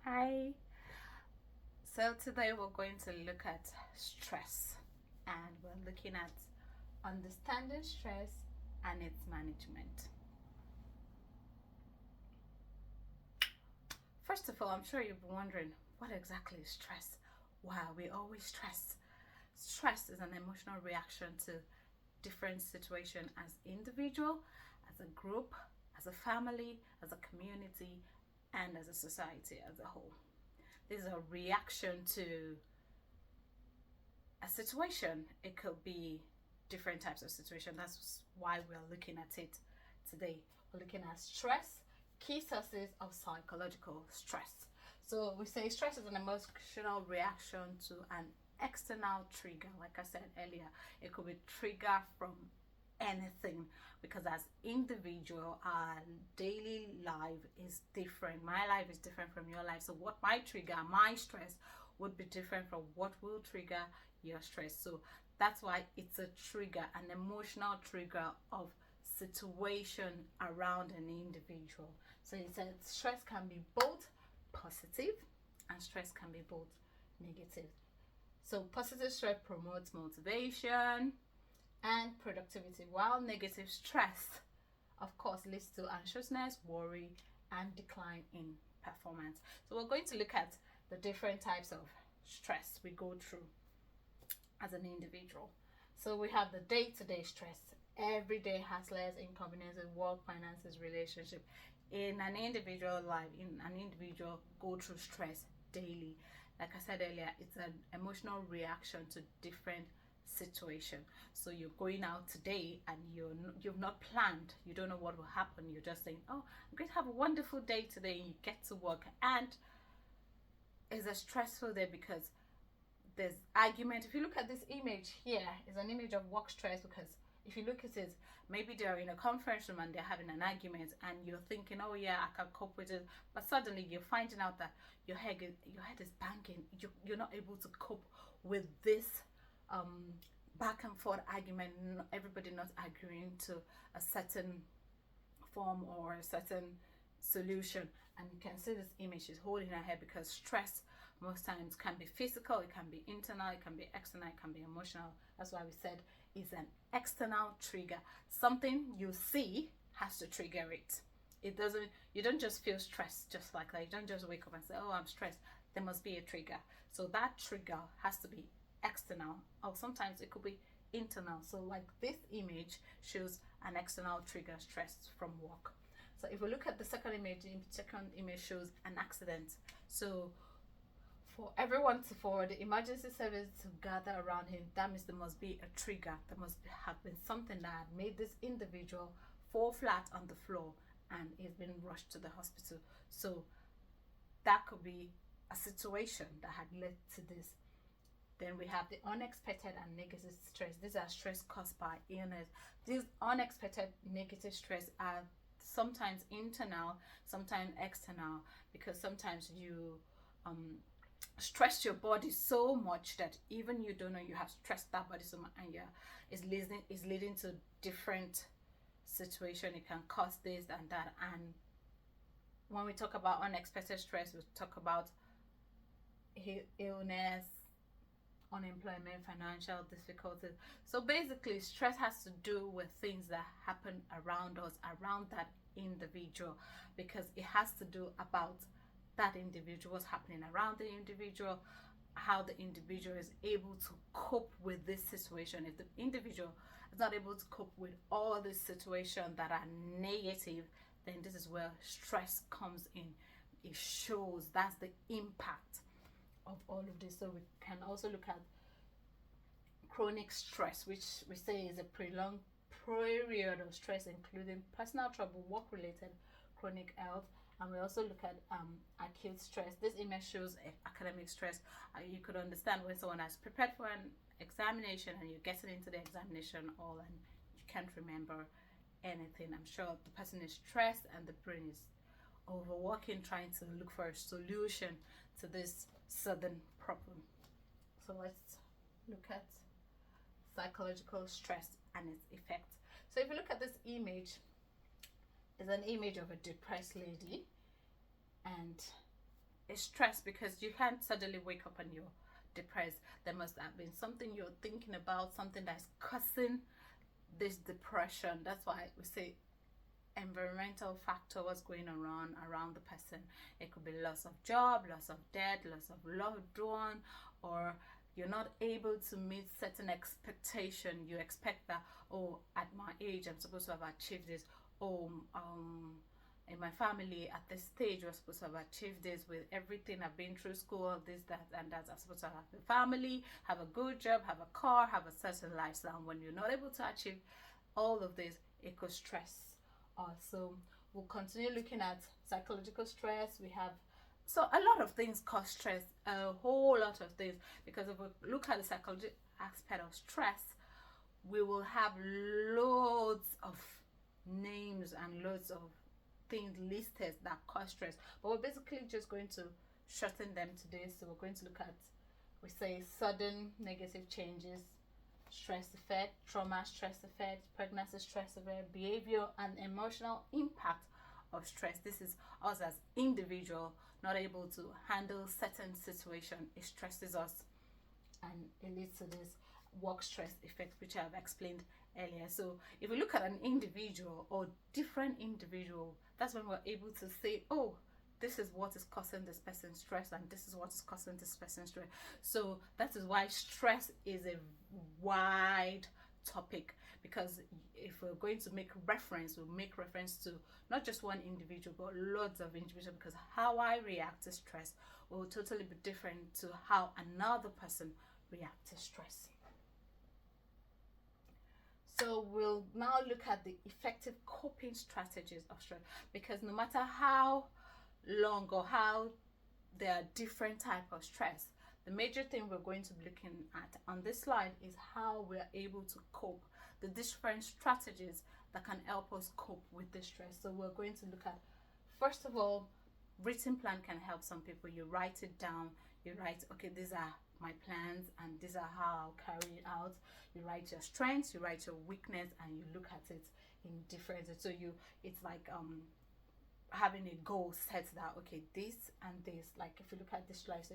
Hi. So today we're going to look at stress and we're looking at understanding stress and its management. First of all, I'm sure you've been wondering what exactly is stress? Why are we always stressed? Stress is an emotional reaction to different situation as individual, as a group, as a family, as a community, and as a society as a whole. This is a reaction to a situation. It could be different types of situation. That's why we're looking at it today. We're looking at stress, key sources of psychological stress. So we say stress is an emotional reaction to an external trigger. Like I said earlier, it could be trigger from anything, because as individual our daily life is different. My life is different from your life, so what might trigger my stress would be different from what will trigger your stress. So that's why it's a trigger, an emotional trigger of situation around an individual. So it said stress can be both positive and stress can be both negative. So positive stress promotes motivation and productivity, while negative stress, of course, leads to anxiousness, worry, and decline in performance. So we're going to look at the different types of stress we go through as an individual. So we have the day-to-day stress. Every day has less inconveniences, work, finances, relationship. In an individual life, in an individual go through stress daily. Like I said earlier, it's an emotional reaction to different situation. So you're going out today and you've not planned, you don't know what will happen, you're just saying, oh, I'm going to have a wonderful day today, and you get to work and it's a stressful day because there's argument. If you look at this image here, is an image of work stress, because if you look at it, maybe they're in a conference room and they're having an argument and you're thinking, oh yeah, I can cope with it, but suddenly you're finding out that your head is banging. You're not able to cope with this back and forth argument, everybody not agreeing to a certain form or a certain solution. And you can see this image is holding her head, because stress most times can be physical, it can be internal, it can be external, it can be emotional. That's why we said it's an external trigger. Something you see has to trigger it. It doesn't, you don't just feel stressed just like that. You don't just wake up and say, oh, I'm stressed. There must be a trigger. So that trigger has to be external, or sometimes it could be internal. So like this image shows an external trigger, stress from work. So if we look at the second image shows an accident. So for everyone for the emergency service to gather around him, that means there must be a trigger. There must have been something that had made this individual fall flat on the floor and he's been rushed to the hospital. So that could be a situation that had led to this. Then we have the unexpected and negative stress. These are stress caused by illness. These unexpected negative stress are sometimes internal, sometimes external, because sometimes you stress your body so much that even you don't know you have stressed that body so much, and yeah, it's leading to different situation. It can cause this and that. And when we talk about unexpected stress, we talk about illness, unemployment, financial difficulties. So basically stress has to do with things that happen around us, around that individual, because it has to do about that individual, what's happening around the individual, how the individual is able to cope with this situation. If the individual is not able to cope with all these situations that are negative, then this is where stress comes in. It shows that's the impact of all of this. So we can also look at chronic stress, which we say is a prolonged period of stress, including personal trouble, work-related chronic health. And we also look at acute stress. This image shows academic stress. You could understand when someone has prepared for an examination and you're getting into the examination hall and you can't remember anything. I'm sure the person is stressed and the brain is overworking, trying to look for a solution to this sudden problem. So let's look at psychological stress and its effects. So if you look at this image, it's an image of a depressed lady, and is stress because you can't suddenly wake up and you're depressed. There must have been something you're thinking about, something that's causing this depression. That's why we say environmental factor, what's going around the person. It could be loss of job, loss of debt, loss of loved one, or you're not able to meet certain expectation. You expect that, oh, at my age I'm supposed to have achieved this. Oh, in my family at this stage we're supposed to have achieved this with everything I've been through, school, this, that, and that. I'm supposed to have a family, have a good job, have a car, have a certain lifestyle. And when you're not able to achieve all of this, it could stress. So we'll continue looking at psychological stress. We have, so a lot of things cause stress, a whole lot of things, because if we look at the psychological aspect of stress, we will have loads of names and loads of things listed that cause stress, but we're basically just going to shorten them today. So we're going to look at, we say, sudden negative changes, stress effect, trauma stress effect, pregnancy stress effect, behavior and emotional impact of stress. This is us as individual not able to handle certain situation. It stresses us and it leads to this work stress effect, which I've explained earlier. So if we look at an individual or different individual, that's when we're able to say, oh, this is what is causing this person's stress and this is what is causing this person's stress. So that is why stress is a wide topic, because if we're going to make reference, we'll make reference to not just one individual but lots of individuals, because how I react to stress will totally be different to how another person reacts to stress. So we'll now look at the effective coping strategies of stress, because no matter how long or how there are different type of stress, the major thing we're going to be looking at on this slide is how we're able to cope, the different strategies that can help us cope with the stress. So we're going to look at, first of all, written plan can help some people. You write it down, you write, okay, these are my plans and these are how I'll carry it out. You write your strengths, you write your weakness, and you look at it in different, so it's like having a goal set that, okay, this and this, like if you look at this slide, so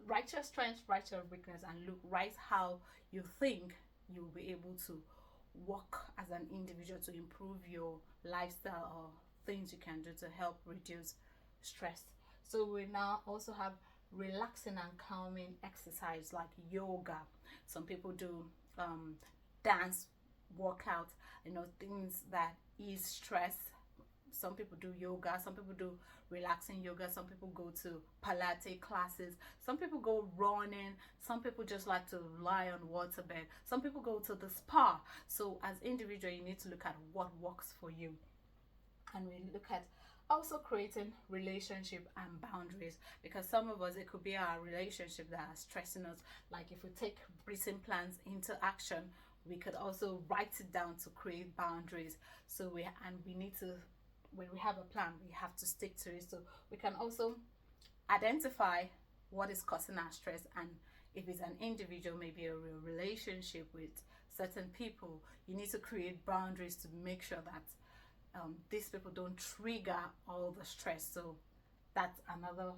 write your strengths, write your weakness, and write how you think you'll be able to work as an individual to improve your lifestyle or things you can do to help reduce stress. So we now also have relaxing and calming exercise like yoga. Some people do dance, workout, things that ease stress. Some people do yoga, some people do relaxing yoga, some people go to Pilates classes, some people go running, some people just like to lie on waterbed, some people go to the spa. So as individual, you need to look at what works for you. And we look at also creating relationship and boundaries, because some of us, it could be our relationship that are stressing us. Like if we take written plans into action, we could also write it down to create boundaries. So we need to, when we have a plan, we have to stick to it. So we can also identify what is causing our stress, and if it's an individual, maybe a real relationship with certain people, you need to create boundaries to make sure that these people don't trigger all the stress. So that's another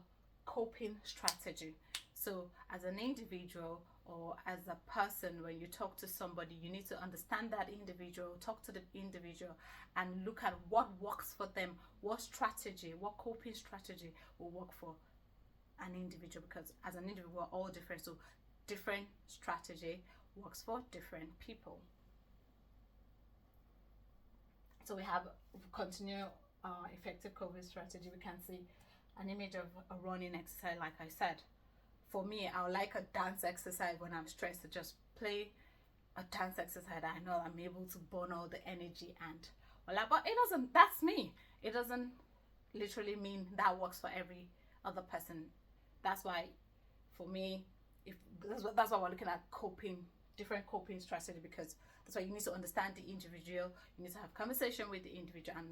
coping strategy. So as an individual or as a person, when you talk to somebody, you need to understand that individual, talk to the individual, and look at what works for them, what strategy, what coping strategy will work for an individual, because as an individual we're all different, so different strategy works for different people. So we have continue effective coping strategy. We can see an image of a running exercise. Like I said, for me, I would like a dance exercise when I'm stressed, to just play a dance exercise. I know I'm able to burn all the energy and but it doesn't, that's me. It doesn't literally mean that works for every other person. That's why for me, if that's why we're looking at different coping strategy, because that's why you need to understand the individual. You need to have conversation with the individual and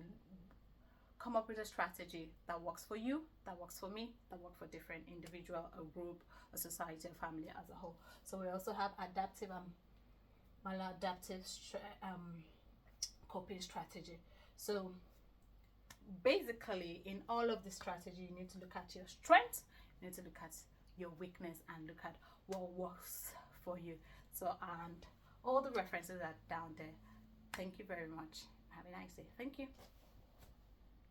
come up with a strategy that works for you, that works for me, that works for different individual, a group, a society, a family as a whole. So we also have adaptive and maladaptive coping strategy. So basically, in all of the strategy, you need to look at your strengths, you need to look at your weakness, and look at what works for you. So, and all the references are down there. Thank you very much. Have a nice day. Thank you.